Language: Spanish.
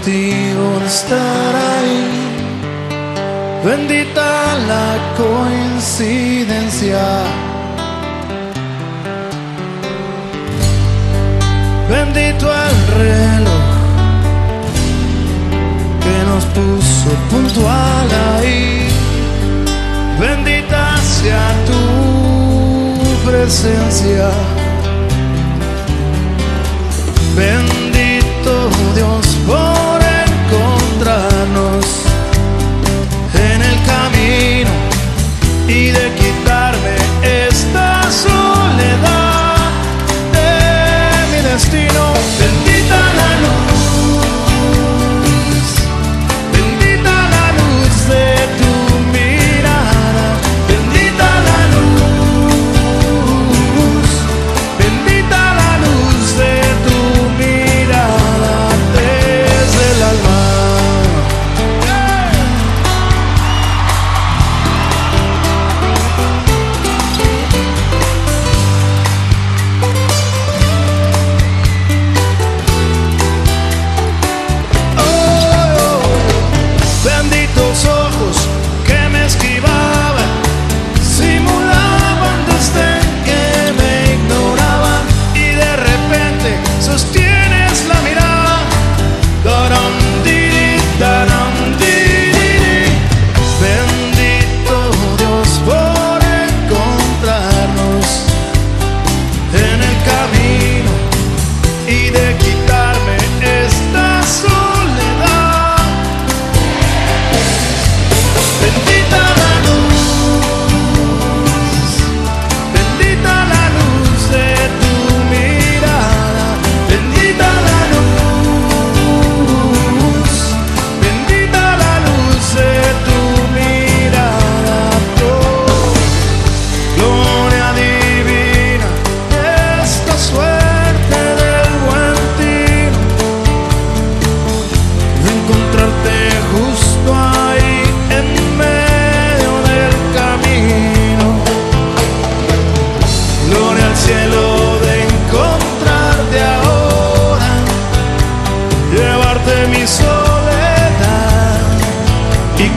motivo de estar ahí. Bendita la coincidencia, bendito el reloj que nos puso puntual ahí. Bendita sea tu presencia, bendito Dios por encontrarnos en el camino y de quitarme esta soledad de mi destino. Bendita la luz, bendita la luz de tu mirada, bendita la luz, bendita la luz de tu mirada desde el alma. Benditos ojos que me esquivaban, simulaban desdén que me ignoraban, y de repente sostienes la mirada. Daram, diri, daram, diri. Bendito Dios por encontrarnos en el camino y de quitarme esta soledad. Bendita la luz, bendita la luz de tu mirada, bendita la luz, bendita la luz de tu mirada. Oh, gloria divina, esta suerte del buen tino de encontrarte justo ahí en medio del camino. Gloria al cielo de encontrarte ahora, llevarte mi soledad y